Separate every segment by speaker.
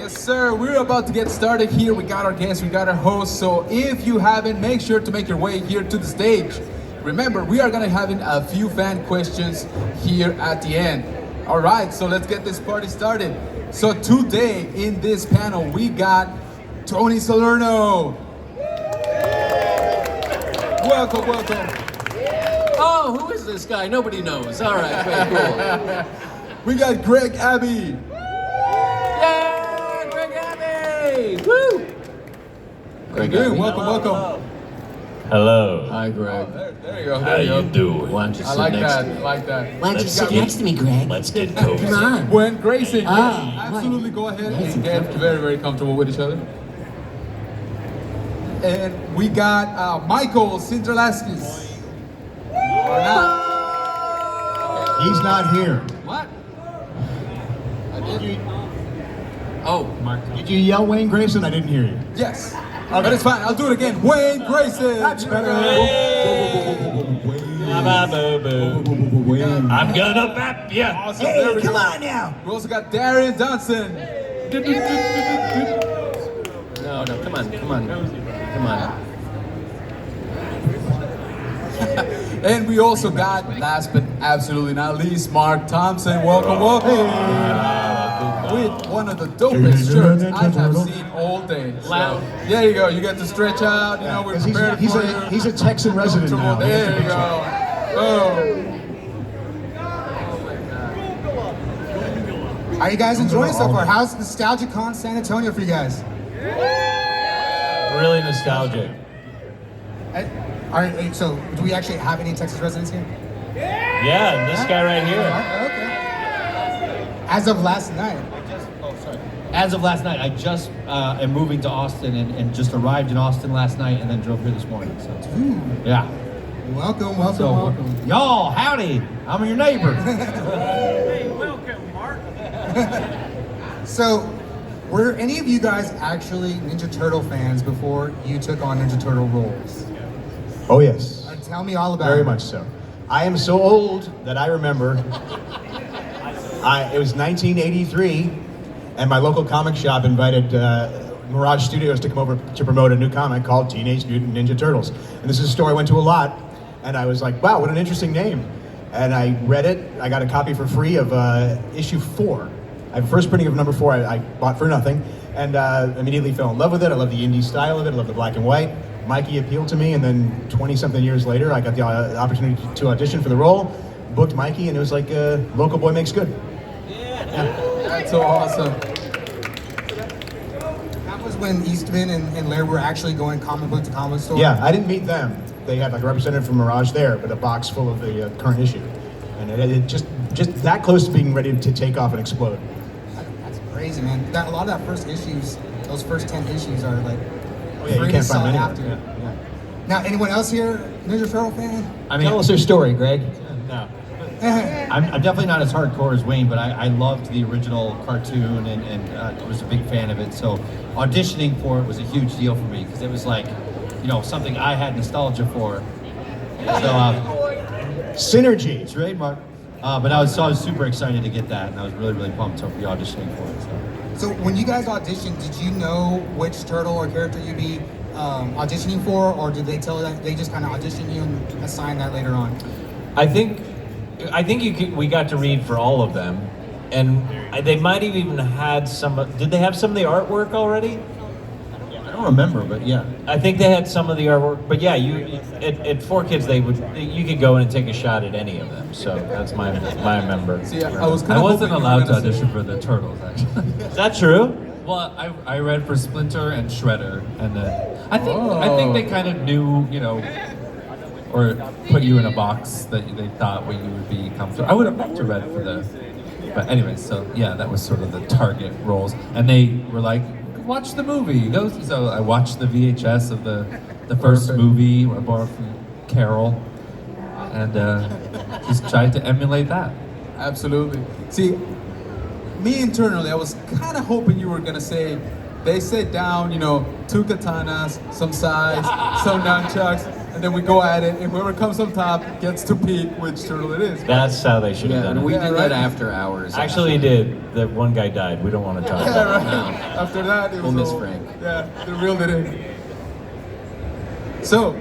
Speaker 1: Yes, sir. We're about to get started here. We got our guests, we got our host. So if you haven't, make sure to make your way here to the stage. Remember, we are gonna having a few fan questions here at the end. All right, so let's get this party started. So today in this panel, we got Tony Salerno. Welcome, welcome.
Speaker 2: Oh, who is this guy? Nobody knows. All right, very cool.
Speaker 1: We got Greg Abbey.
Speaker 2: Yeah, Greg Abbey! Woo!
Speaker 1: Greg Abbey. Welcome.
Speaker 3: Hello.
Speaker 2: Hi, Greg.
Speaker 1: There you go.
Speaker 3: How you doing?
Speaker 2: Why don't you
Speaker 1: I
Speaker 2: sit
Speaker 1: like
Speaker 2: next
Speaker 1: that.
Speaker 2: to me?
Speaker 1: I like that.
Speaker 4: Why don't you
Speaker 3: Let's
Speaker 4: sit
Speaker 3: get-
Speaker 4: next to me, Greg?
Speaker 3: Let's get cozy.
Speaker 4: Come on.
Speaker 1: When Crayson,
Speaker 4: Ah,
Speaker 1: absolutely go ahead
Speaker 4: Nice
Speaker 1: and
Speaker 4: and
Speaker 1: get
Speaker 4: comfortable.
Speaker 1: very, very comfortable with each other. And we got Michael Sinterniklaas. Or not.
Speaker 5: He's not here.
Speaker 1: What? I did.
Speaker 2: Oh, Mark.
Speaker 5: Did you yell Wayne Grayson? I didn't hear you.
Speaker 1: Yes. But it's fine. I'll do it again. Wayne Grayson.
Speaker 5: That's better.
Speaker 3: I'm gonna bap ya.
Speaker 1: Awesome. There
Speaker 4: Hey,
Speaker 1: we
Speaker 4: come
Speaker 1: go.
Speaker 4: on now.
Speaker 1: We also got Darren Dunstan.
Speaker 2: No, come on.
Speaker 1: And we also got, last but absolutely not least, Mark Thompson. Welcome. With one of the dopest shirts I have seen all day. So,
Speaker 2: Loud.
Speaker 1: there you go. You get to stretch out. You know, we're
Speaker 5: 'Cause
Speaker 1: prepared
Speaker 5: he's
Speaker 1: for
Speaker 5: a
Speaker 1: you.
Speaker 5: he's a Texan resident now.
Speaker 1: There you go. Oh.
Speaker 6: How are you guys enjoying so far? How's Nostalgia Con San Antonio for you guys?
Speaker 3: Really nostalgic.
Speaker 6: All right, so do we actually have any Texas residents here?
Speaker 3: Yeah, this guy right here.
Speaker 6: Okay. As of last night.
Speaker 7: As of last night, I just am moving to Austin and just arrived in Austin last night and then drove here this morning. So, yeah.
Speaker 6: Welcome.
Speaker 7: So, y'all, howdy. I'm your neighbor.
Speaker 6: So, were any of you guys actually Ninja Turtle fans before you took on Ninja Turtle roles?
Speaker 5: Oh yes,
Speaker 6: Tell me all about
Speaker 5: very
Speaker 6: it.
Speaker 5: much so. I am so old that I remember. It was 1983, and my local comic shop invited Mirage Studios to come over to promote a new comic called Teenage Mutant Ninja Turtles. And this is a store I went to a lot, and I was like, wow, what an interesting name. And I read it. I got a copy for free of issue 4. I have a first printing of number 4 I bought for nothing, and immediately fell in love with it. I love the indie style of it. I love the black and white. Mikey appealed to me, and then 20-something years later, I got the opportunity to audition for the role, booked Mikey, and it was like, local boy makes good.
Speaker 1: That's so awesome.
Speaker 6: That was when Eastman and Laird were actually going comic book to comic store.
Speaker 5: Yeah, I didn't meet them. They had like a representative from Mirage there, but a box full of the current issue. And it just that close to being ready to take off and explode.
Speaker 6: That's crazy, man. A lot of that first issues, those first 10 issues are like,
Speaker 5: Oh, yeah, you can't find many of them. Yeah.
Speaker 6: Now, anyone else here Ninja Turtle fan?
Speaker 7: I mean,
Speaker 5: Tell us their story, Greg.
Speaker 7: no. I'm definitely not as hardcore as Wayne, but I loved the original cartoon and was a big fan of it. So auditioning for it was a huge deal for me because it was like, something I had nostalgia for. So
Speaker 5: Synergy.
Speaker 7: trademark. But I was super excited to get that, and I was really, really pumped to be auditioning for it.
Speaker 6: So when you guys auditioned, did you know which turtle or character you'd be auditioning for, or did they tell that they just kind of audition you and assign that later on?
Speaker 3: I think we got to read for all of them, and they might have even had some. Did they have some of the artwork already?
Speaker 7: I don't remember, but yeah.
Speaker 3: I think they had some of the artwork, but yeah, at 4Kids you could go in and take a shot at any of them. So that's my member.
Speaker 1: See, I was kind
Speaker 8: I
Speaker 1: of
Speaker 8: wasn't
Speaker 1: hoping you were
Speaker 8: allowed to
Speaker 1: gonna say-
Speaker 8: audition for the Turtles, actually.
Speaker 3: Is that true?
Speaker 8: Well, I read for Splinter and Shredder, and then I think they kind of knew, or put you in a box that they thought where you would be comfortable. I would have liked to read for but anyway, so yeah, that was sort of the target roles, and they were like, watch the movie. So I watched the VHS of the first movie I borrowed from Carol, and just tried to emulate that.
Speaker 1: Absolutely. See, me internally, I was kind of hoping you were gonna say, they sit down, 2 katanas, some sides, some nunchucks. and then we go at it, and whoever comes on top gets to pick which turtle it is.
Speaker 3: That's how they should have
Speaker 2: Yeah,
Speaker 3: done
Speaker 2: and
Speaker 3: it.
Speaker 2: we
Speaker 1: Yeah,
Speaker 2: did
Speaker 1: right.
Speaker 2: that after hours.
Speaker 3: Actually did. That one guy died. We don't want to talk
Speaker 1: Yeah,
Speaker 3: about it.
Speaker 1: right.
Speaker 2: No.
Speaker 1: After that, it was
Speaker 2: We'll miss
Speaker 1: all-
Speaker 2: Frank.
Speaker 1: Yeah, they reeled it in. So,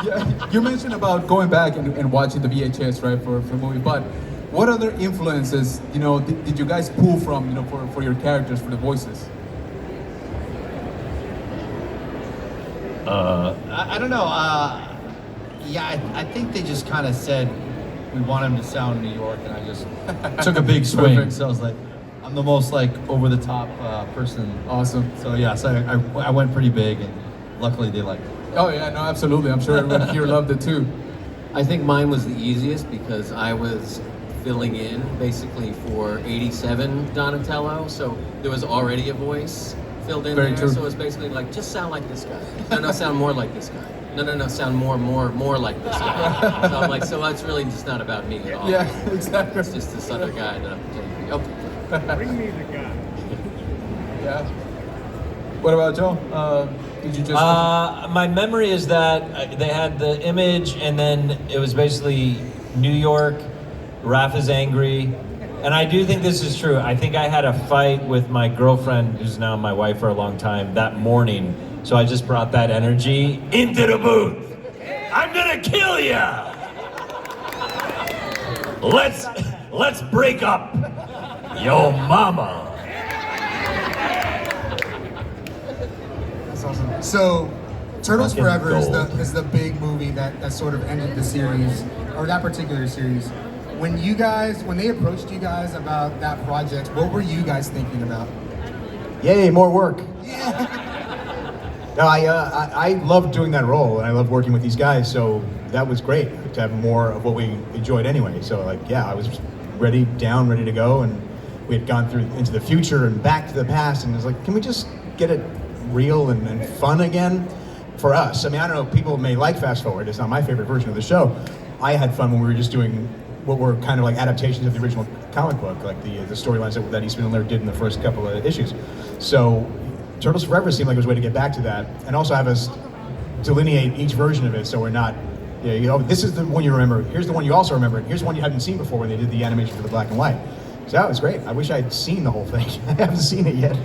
Speaker 1: yeah, you mentioned about going back and watching the VHS, right, for the movie. But what other influences, did you guys pull from, for your characters, for the voices?
Speaker 7: I don't know. Yeah, I think they just kind of said we want him to sound New York, and I just took a big swing.
Speaker 1: Perfect.
Speaker 7: So I was like, I'm the most like over the top person.
Speaker 1: Awesome.
Speaker 7: So yeah, so I went pretty big, and luckily they liked it.
Speaker 1: Oh yeah, no, absolutely. I'm sure everyone here loved it too.
Speaker 2: I think mine was the easiest because I was filling in basically for 87 Donatello, so there was already a voice filled in
Speaker 1: Very
Speaker 2: there.
Speaker 1: true.
Speaker 2: So it was basically like, just sound like this guy. No, sound more like this guy. No, sound more like this guy. So I'm like, so it's really just not about me at all.
Speaker 1: Yeah, exactly.
Speaker 2: It's just this other guy that I'm pretending to be. Okay.
Speaker 4: Bring me the gun.
Speaker 1: Yeah. What about Joe? Did you just?
Speaker 3: My memory is that they had the image, and then it was basically New York. Raph is angry, and I do think this is true. I think I had a fight with my girlfriend, who's now my wife for a long time, that morning. So I just brought that energy into the booth. I'm gonna kill ya. Let's break up, yo mama.
Speaker 6: That's awesome. So, Turtles
Speaker 3: Fucking
Speaker 6: Forever
Speaker 3: gold.
Speaker 6: is the big movie that sort of ended the series, or that particular series. When they approached you guys about that project, what were you guys thinking about?
Speaker 5: Yay, more work. No, I loved doing that role, and I loved working with these guys, so that was great to have more of what we enjoyed anyway. So I was ready to go, and we had gone through into the future and back to the past, and it was like, can we just get it real and fun again for us? I mean, I don't know, people may like Fast Forward, it's not my favorite version of the show. I had fun when we were just doing what were kind of like adaptations of the original comic book, like the storylines that Eastman and Laird did in the first couple of issues. So Turtles Forever seemed like it was a way to get back to that, and also have us delineate each version of it, so we're not, this is the one you remember, here's the one you also remember, and here's the one you hadn't seen before when they did the animation for the black and white. So that was great. I wish I'd seen the whole thing. I haven't seen it yet.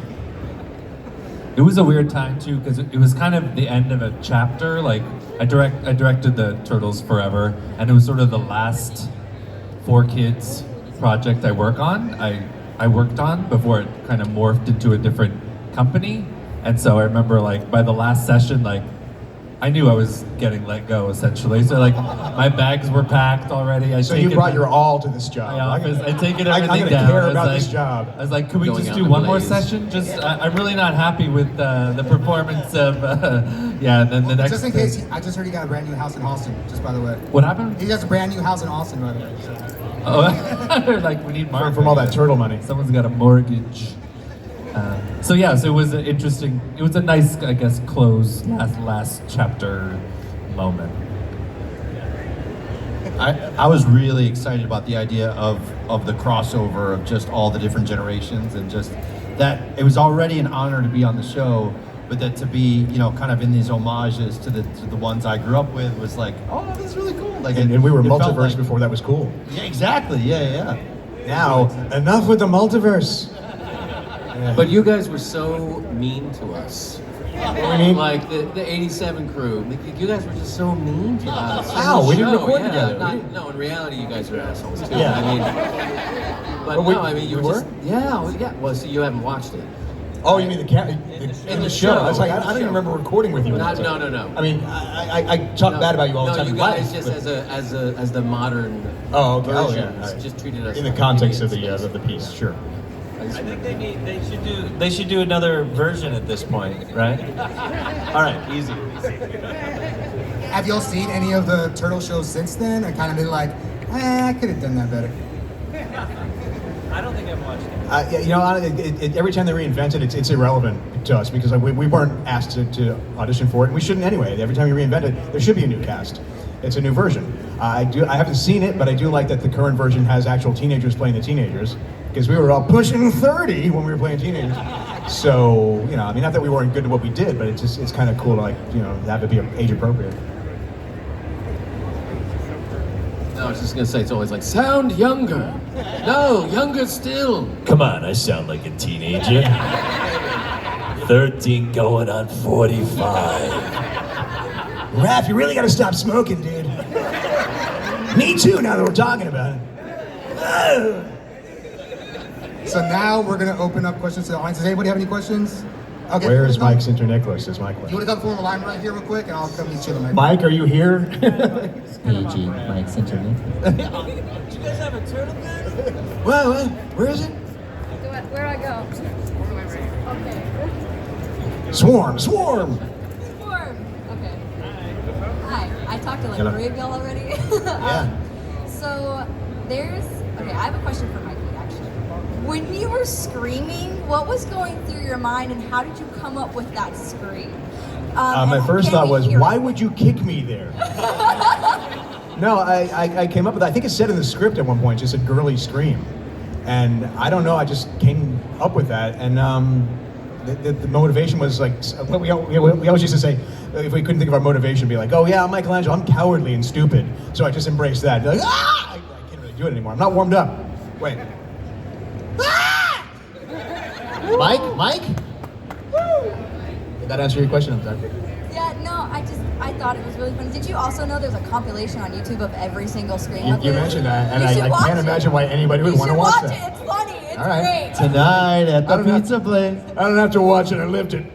Speaker 8: It was a weird time too because it was kind of the end of a chapter. Like I directed the Turtles Forever, and it was sort of the last 4Kids project I worked on before it kind of morphed into a different company. And so I remember like by the last session, like I knew I was getting let go essentially. So like my bags were packed already.
Speaker 5: So you brought your all to this job.
Speaker 8: my office. I'd taken
Speaker 5: I'm
Speaker 8: everything
Speaker 5: gonna
Speaker 8: down.
Speaker 5: care
Speaker 8: I was
Speaker 5: about
Speaker 8: like,
Speaker 5: this job.
Speaker 8: I was like, could we
Speaker 2: Going
Speaker 8: just
Speaker 2: out
Speaker 8: do
Speaker 2: in
Speaker 8: one more
Speaker 2: blaze.
Speaker 8: session? I'm really not happy with the performance of, yeah, and then the next
Speaker 6: Just in case, I just heard he got a brand new house in Austin, just by the way.
Speaker 8: What happened?
Speaker 6: He has a brand new house in Austin, by the way. So.
Speaker 8: Oh, like we need marketing.
Speaker 5: From all that turtle money.
Speaker 8: Someone's got a mortgage. So it was an interesting, it was a nice, I guess, close, last chapter moment.
Speaker 7: I was really excited about the idea of the crossover of just all the different generations, and just that it was already an honor to be on the show, but that to be, kind of in these homages to the ones I grew up with was like, oh, this is really cool. Like,
Speaker 5: And we were
Speaker 7: it felt
Speaker 5: multiverse
Speaker 7: like-
Speaker 5: before that was cool.
Speaker 7: Yeah, exactly. Yeah.
Speaker 5: Now, enough with the multiverse.
Speaker 2: But you guys were so mean to us.
Speaker 5: What do you mean?
Speaker 2: Like the 87 crew, you guys were just so mean to us. in
Speaker 5: How?
Speaker 2: the
Speaker 5: We didn't
Speaker 2: show,
Speaker 5: record
Speaker 2: yeah,
Speaker 5: together.
Speaker 2: No, in reality, you guys are assholes too.
Speaker 5: Yeah.
Speaker 2: But
Speaker 5: we-
Speaker 2: no, I mean, you
Speaker 5: we
Speaker 2: were
Speaker 5: were?
Speaker 2: just, yeah. Well, so you haven't watched it.
Speaker 5: Oh, you mean
Speaker 2: In
Speaker 5: the
Speaker 2: the
Speaker 5: show?
Speaker 2: show.
Speaker 5: I was like, I don't even remember recording with you.
Speaker 2: No.
Speaker 5: I mean, I talk bad about you all the time.
Speaker 2: No,
Speaker 5: in
Speaker 2: you guys
Speaker 5: life,
Speaker 2: just
Speaker 5: but-
Speaker 2: as the modern
Speaker 5: Oh, okay. Oh,
Speaker 2: versions
Speaker 5: yeah. All right.
Speaker 2: just treated us
Speaker 5: in the
Speaker 2: like
Speaker 5: context of
Speaker 2: idiots,
Speaker 5: the piece,
Speaker 2: basically.
Speaker 5: sure.
Speaker 3: I think they should do another version at this point, right? All right, easy.
Speaker 6: Have y'all seen any of the Turtle shows since then and kind of been like, I could have done that better?
Speaker 3: I don't think I've watched it.
Speaker 5: Every time they reinvent it, it's irrelevant to us because we weren't asked to audition for it, and we shouldn't anyway. Every time you reinvent it, there should be a new cast. It's a new version. I haven't seen it, but I do like that the current version has actual teenagers playing the teenagers, because we were all pushing 30 when we were playing teenagers. So, not that we weren't good at what we did, but it's kind of cool to have it be age appropriate.
Speaker 2: was just gonna say, it's always like, sound younger. No, younger still.
Speaker 3: Come on, I sound like a teenager. 13 going on 45.
Speaker 5: Raph, you really gotta stop smoking, dude. Me too, now that we're talking about it. Oh.
Speaker 6: So now we're gonna open up questions to the audience. Does anybody have any questions? Okay.
Speaker 5: Where is Mike Sinterniklaas is my
Speaker 6: You
Speaker 5: question.
Speaker 6: wanna come form a line right here real quick and I'll come meet you in the mic.
Speaker 5: Mike, are you here?
Speaker 4: PG, Mike Sinterniklaas.
Speaker 3: Do you guys have a turtle gun?
Speaker 5: Well, where is it?
Speaker 9: Where do I go? Okay.
Speaker 5: Swarm.
Speaker 9: Form. Okay. Hi. I talked to like
Speaker 5: Hello.
Speaker 9: 3 of y'all already.
Speaker 5: Yeah.
Speaker 9: So there's okay. I have a question for Mikey actually. When you were screaming, what was going through your mind, and how did you come up with that scream?
Speaker 5: My
Speaker 9: and
Speaker 5: first
Speaker 9: can
Speaker 5: thought
Speaker 9: we
Speaker 5: was,
Speaker 9: hear
Speaker 5: why
Speaker 9: it?
Speaker 5: would you kick me there? No, I came up with, I think it said in the script at one point, it just said girly scream. And I don't know, I just came up with that. And the motivation was like, we always used to say, if we couldn't think of our motivation, be like, oh yeah, I'm Michelangelo, I'm cowardly and stupid. So I just embraced that. Like, ah! I can't really do it anymore. I'm not warmed up. Wait. Ah! Mike? Did that answer your question? I'm sorry.
Speaker 9: Yeah, no, I thought it was really funny. Did you also know there's a compilation on YouTube of every single scream of
Speaker 5: You
Speaker 9: it?
Speaker 5: mentioned that, and
Speaker 9: You should
Speaker 5: I
Speaker 9: watch
Speaker 5: can't
Speaker 9: it.
Speaker 5: imagine why anybody would
Speaker 9: You
Speaker 5: want to
Speaker 9: should
Speaker 5: watch
Speaker 9: watch
Speaker 5: that.
Speaker 9: it. It's funny. It's
Speaker 5: All right.
Speaker 9: great.
Speaker 4: Tonight at
Speaker 5: I
Speaker 4: the
Speaker 5: don't know.
Speaker 4: pizza place.
Speaker 5: I don't have to watch it, I lived it.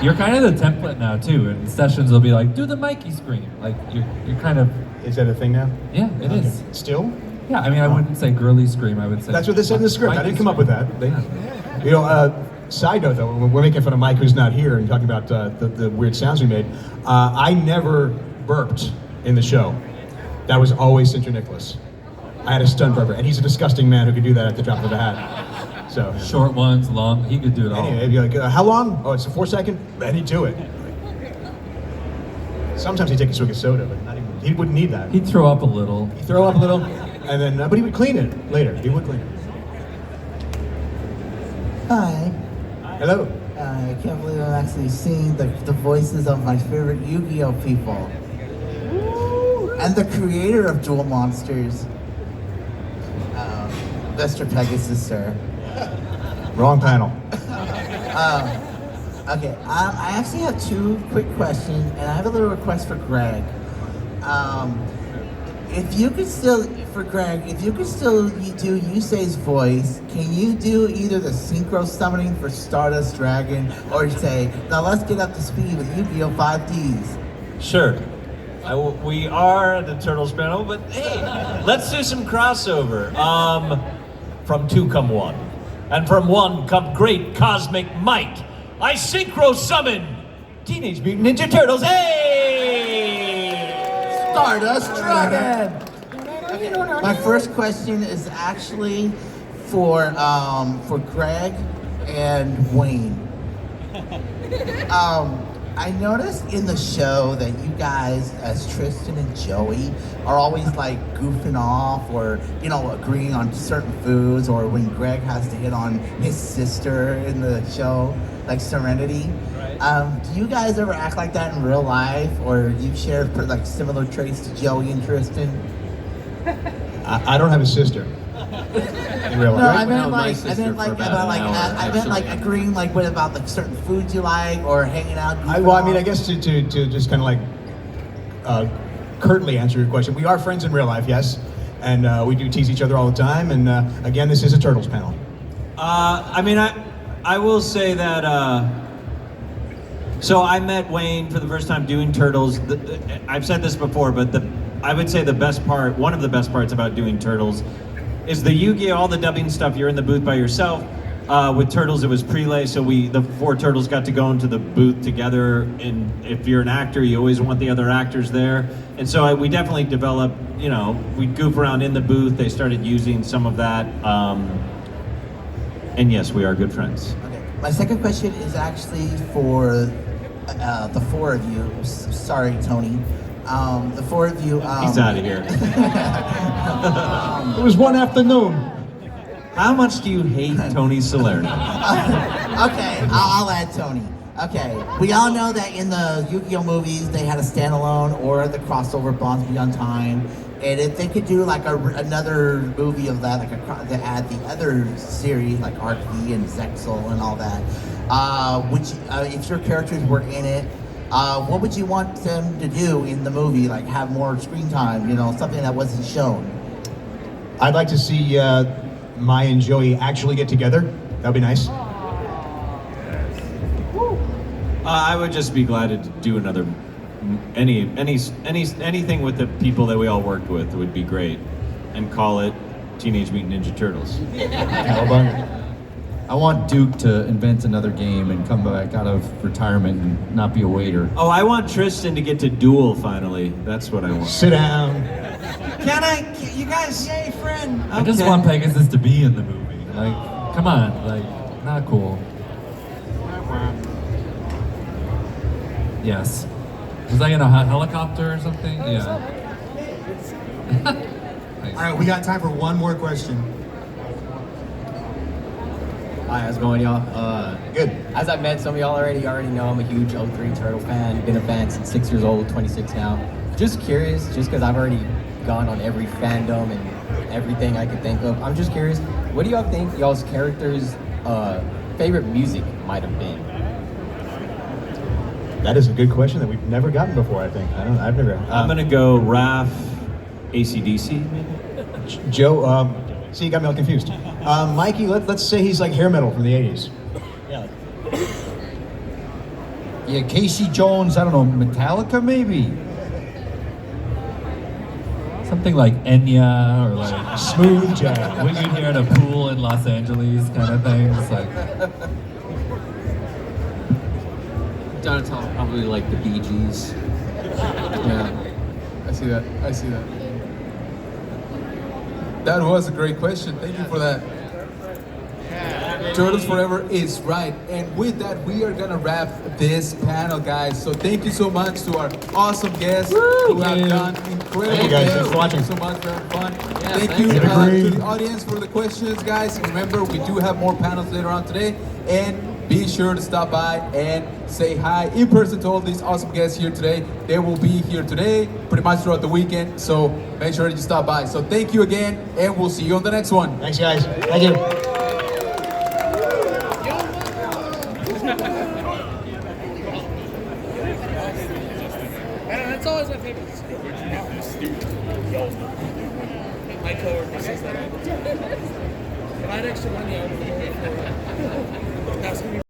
Speaker 8: You're kind of the template now too. And sessions will be like, do the Mikey scream. Like you're kind of
Speaker 5: Is that a thing now?
Speaker 8: yeah, it is.
Speaker 5: Still?
Speaker 8: Yeah, I mean, I wouldn't say girly scream. I would say
Speaker 5: That's what they said in the script. I
Speaker 8: Mikey
Speaker 5: didn't come up with
Speaker 8: scream.
Speaker 5: that. You know, side note though, we're making fun of Mike who's not here and talking about the weird sounds we made. I never burped in the show. That was always Sinterniklaas. I had a stunt burper, and he's a disgusting man who could do that at the drop of a hat. So,
Speaker 8: Short ones, long. He could do it all.
Speaker 5: anyway, he'd be like, how long? Oh, it's a 4-second? And he'd do it. Sometimes he'd take a swig of soda, but not even, he wouldn't need that.
Speaker 8: He'd throw up a little.
Speaker 5: He'd throw up a little, and then, but he would clean it later. He would clean it.
Speaker 4: Hi.
Speaker 5: Hello.
Speaker 4: I can't believe I'm actually seeing the voices of my favorite Yu-Gi-Oh people. And the creator of Duel Monsters. Mr. Pegasus, sir.
Speaker 5: Wrong panel.
Speaker 4: Okay, I actually have 2 quick questions, and I have a little request for Greg. If you could still do Yusei's voice, can you do either the synchro summoning for Stardust Dragon, or say, now let's get up to speed with Yu-Gi-Oh! 5Ds?
Speaker 3: Sure. We are the Turtles panel, but hey, let's do some crossover. From 2 come 1, and from 1 come great cosmic might. I synchro summon Teenage Mutant Ninja Turtles. Hey!
Speaker 4: Stardust Dragon! My first question is actually for Greg and Wayne. I noticed in the show that you guys, as Tristan and Joey, are always like goofing off or, you know, agreeing on certain foods, or when Greg has to hit on his sister in the show, like Serenity. Do you guys ever act like that in real life, or do you share like similar traits to Joey and Tristan?
Speaker 5: I don't have a sister. In real
Speaker 4: No,
Speaker 5: life.
Speaker 4: I meant
Speaker 2: I've known my
Speaker 4: like
Speaker 2: sister for about an hour,
Speaker 4: I meant like
Speaker 2: actually.
Speaker 4: agreeing like with about like certain foods you like, or hanging out.
Speaker 5: I guess to just kind of like curtly answer your question, we are friends in real life, yes, and we do tease each other all the time. And again, this is a Turtles panel.
Speaker 3: I will say that. So I met Wayne for the first time doing Turtles. I've said this before, but I would say one of the best parts about doing Turtles, is the Yu-Gi-Oh! All the dubbing stuff. You're in the booth by yourself. With Turtles, it was prelay, so the 4 Turtles got to go into the booth together. And if you're an actor, you always want the other actors there. And so we definitely developed. You know, we'd goof around in the booth. They started using some of that. And yes, we are good friends.
Speaker 4: Okay. My second question is actually for the 4 of you. Sorry, Tony. The 4 of you.
Speaker 3: He's out of here.
Speaker 5: It was one afternoon.
Speaker 3: How much do you hate Tony Salerno?
Speaker 4: Okay, I'll add Tony. Okay, we all know that in the Yu-Gi-Oh movies they had a standalone or the crossover Bonds Beyond Time, And if they could do like another movie of that, like to add the other series like RP and Zexel and all that, if your characters were in it, what would you want them to do in the movie? Like have more screen time, you know, something that wasn't shown.
Speaker 5: I'd like to see Maya and Joey actually get together. That'd be nice.
Speaker 3: I would just be glad to do another anything with the people that we all worked with would be great, and call it Teenage Mutant Ninja Turtles.
Speaker 7: I want Duke to invent another game and come back out of retirement and not be a waiter.
Speaker 3: Oh, I want Tristan to get to Duel finally. That's what I want.
Speaker 5: Sit down.
Speaker 3: You guys say friend?
Speaker 8: I just want Pegasus to be in the movie. Like, come on, like, not cool. Yes. Was I in a helicopter or something? Yeah.
Speaker 6: All right, we got time for one more question.
Speaker 10: Hi, how's it going, y'all?
Speaker 5: Good.
Speaker 10: As I've met some of y'all already, you already know I'm a huge 03 Turtle fan. Been a fan since 6 years old, 26 now. Just curious, just because I've already gone on every fandom and everything I could think of. I'm just curious, what do y'all think y'all's characters' favorite music might have been?
Speaker 5: That is a good question that we've never gotten before, I think. I've never.
Speaker 3: I'm gonna go Raph, AC/DC, maybe?
Speaker 5: Joe, see, you got me all confused. Mikey, let's say he's like hair metal from the 80s.
Speaker 7: Yeah, Casey Jones, I don't know, Metallica maybe?
Speaker 8: Something like Enya or like
Speaker 5: Smooth jazz.
Speaker 8: what you'd hear at a pool in Los Angeles kind of thing. It's like,
Speaker 2: Donatello probably like the Bee Gees.
Speaker 1: Yeah, I see that. I see that. That was a great question. Thank you for that. Turtles Forever is right. And with that, we are gonna wrap this panel, guys. So thank you so much to our awesome guests who have done incredible.
Speaker 5: Thank you guys.
Speaker 1: things.
Speaker 5: Thanks for watching.
Speaker 1: Thank you so much for having fun.
Speaker 2: Yeah,
Speaker 1: Thank
Speaker 2: thanks.
Speaker 1: you
Speaker 5: Agree.
Speaker 1: to the audience for the questions, guys. Remember, we do have more panels later on today. And be sure to stop by and say hi in person to all these awesome guests here today. They will be here today, pretty much throughout the weekend. So make sure you stop by. So thank you again, and we'll see you on the next one.
Speaker 5: Thanks, guys. Thank you.
Speaker 11: That's always my favorite. My coworker says that all the time. If I had extra money, I would have. That's gonna be